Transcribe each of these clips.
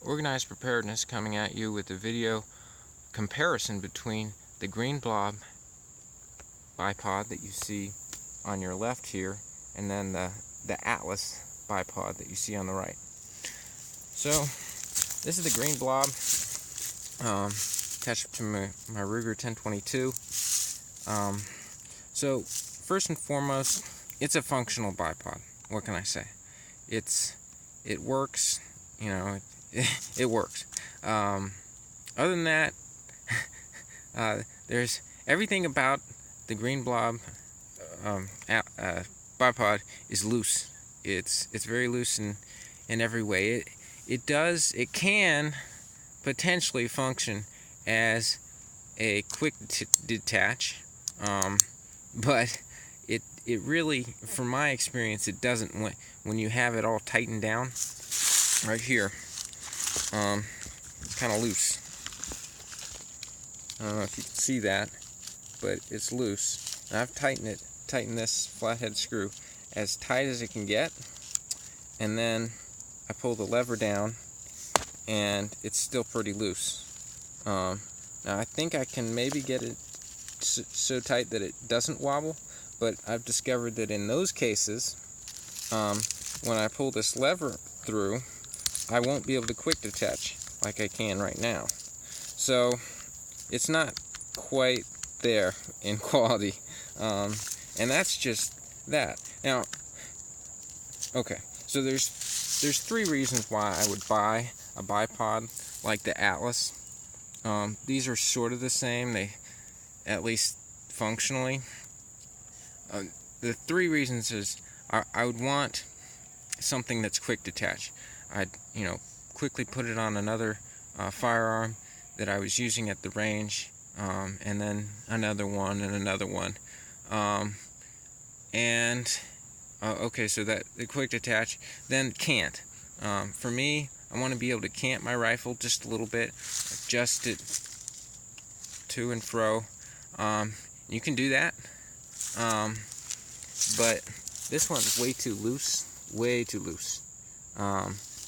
Organized Preparedness coming at you with a video comparison between the green blob bipod that you see on your left here and then the Atlas bipod that you see on the right. So this is the green blob attached to my Ruger 1022. So first and foremost, it's a functional bipod. What can I say? It works, you know, it works. Other than that, there's everything about the green blob bipod is loose. It's very loose in every way. It can potentially function as a quick detach, but it really, from my experience, it doesn't. When you have it all tightened down right here, kind of loose. I don't know if you can see that, but it's loose. And I've tightened this flathead screw as tight as it can get, and then I pull the lever down and it's still pretty loose. Now I think I can maybe get it so tight that it doesn't wobble, but I've discovered that in those cases, when I pull this lever through, I won't be able to quick detach like I can right now. So it's not quite there in quality, and that's just that. Now, okay, so there's three reasons why I would buy a bipod like the Atlas. These are sort of the same, they, at least functionally. The three reasons is I would want something that's quick detach. I'd quickly put it on another firearm that I was using at the range, and then another one and another one. Okay, so that the quick detach, then cant. For me, I want to be able to cant my rifle just a little bit, adjust it to and fro. You can do that, but this one's way too loose,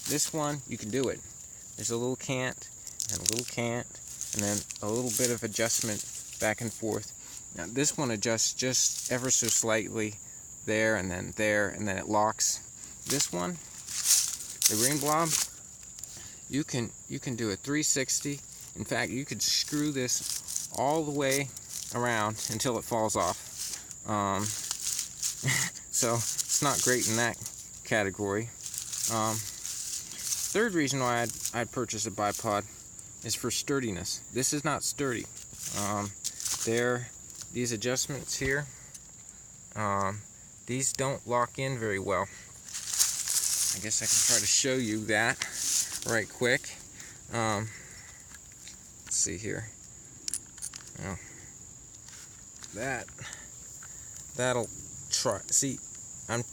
this one, you can do it. There's a little cant, and a little cant, and then a little bit of adjustment back and forth. Now this one adjusts just ever so slightly there, and then it locks. This one, the green blob, you can do a 360. In fact, you could screw this all the way around until it falls off. So it's not great in that category. Third reason why I'd purchase a bipod is for sturdiness. This is not sturdy. These adjustments here, these don't lock in very well. I guess I can try to show you that right quick. Let's see here. Oh, that'll try. See, I'm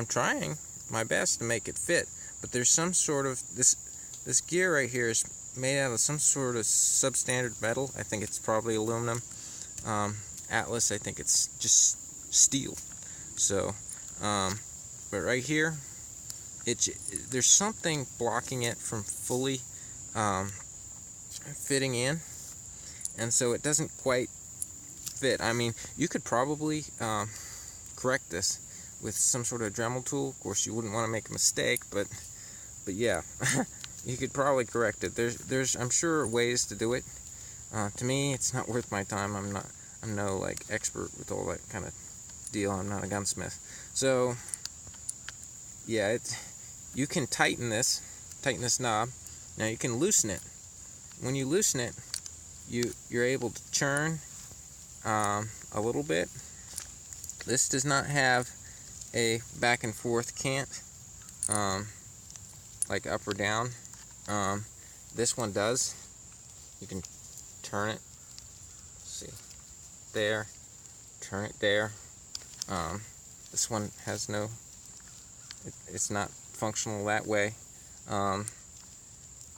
trying my best to make it fit, but there's some sort of this gear right here is made out of some sort of substandard metal. I think it's probably aluminum. Atlas, I think it's just steel. So, but right here, there's something blocking it from fully fitting in, and so it doesn't quite fit. I mean, you could probably correct this with some sort of Dremel tool. Of course, you wouldn't want to make a mistake, but yeah, you could probably correct it. There's I'm sure ways to do it. To me, it's not worth my time. I'm no like expert with all that kind of deal. I'm not a gunsmith. So yeah, you can tighten this knob. Now you can loosen it. When you loosen it, you're able to churn a little bit. This does not have a back and forth cant, like up or down. This one does. You can turn it. See, there. Turn it there. This one has no. It's not functional that way.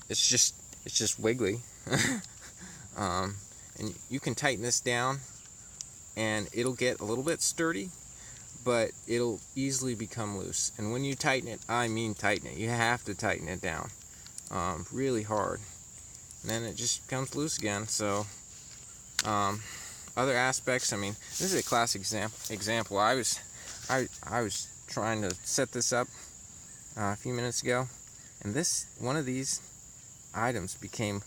It's just wiggly. And you can tighten this down, and it'll get a little bit sturdy, but it'll easily become loose. And when you tighten it, I mean tighten it. You have to tighten it down. really hard, and then it just comes loose again. So other aspects, I mean, this is a classic example. I was trying to set this up a few minutes ago, and one of these items became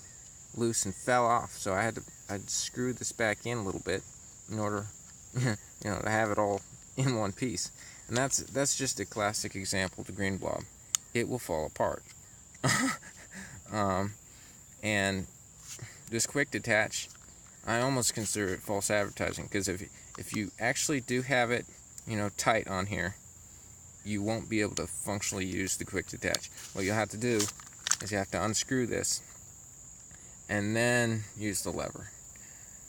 loose and fell off, so I'd screw this back in a little bit in order to have it all in one piece. And that's just a classic example of the green blob. It will fall apart. And this Quick-Detach, I almost consider it false advertising, because if you actually do have it tight on here, you won't be able to functionally use the Quick-Detach. What you'll have to do is you have to unscrew this and then use the lever.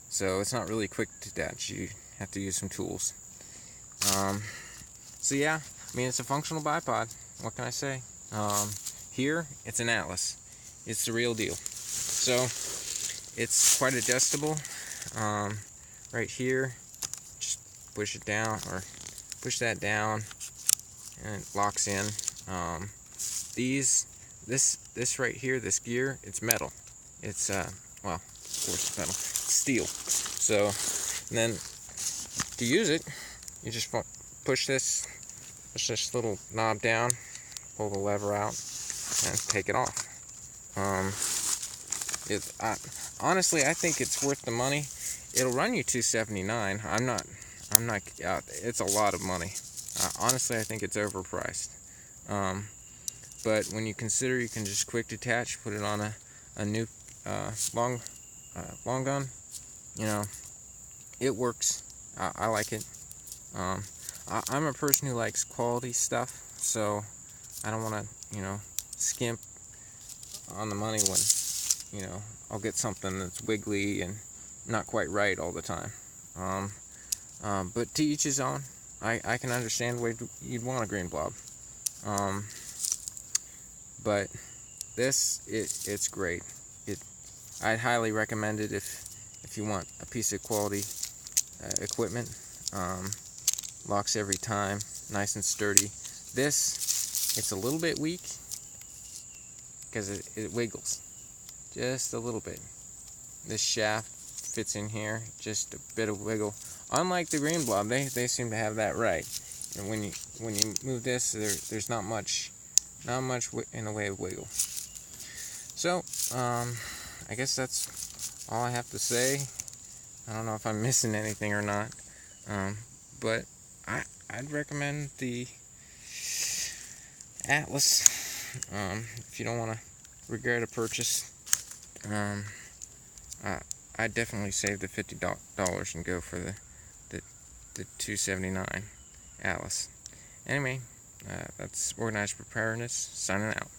So it's not really Quick-Detach. You have to use some tools. So yeah, I mean, it's a functional bipod. What can I say? Here, it's an Atlas. It's the real deal. So it's quite adjustable. Right here, just push it down, or push that down, and it locks in. This right here, this gear, it's metal. It's well, of course it's metal. It's steel. So then to use it, you just push this little knob down, pull the lever out, and take it off. Honestly, I think it's worth the money. It'll run you $279. I'm not. It's a lot of money. Honestly, I think it's overpriced. But when you consider you can just Quick-Detach, put it on a new long gun, it works. I like it. I'm a person who likes quality stuff, so I don't want to, skimp on the money when, I'll get something that's wiggly and not quite right all the time. But to each his own. I can understand why you'd want a green blob. But this, it's great. I'd highly recommend it if you want a piece of quality equipment. Locks every time, nice and sturdy. This, it's a little bit weak because it wiggles just a little bit. This shaft fits in here, just a bit of wiggle. Unlike the green blob, they seem to have that right. And when you move this, there's not much in the way of wiggle. So I guess that's all I have to say. I don't know if I'm missing anything or not, but I'd recommend the Atlas if you don't want to regret a purchase. I'd definitely save the $50 and go for the $279 Atlas. Anyway, that's Organized Preparedness signing out.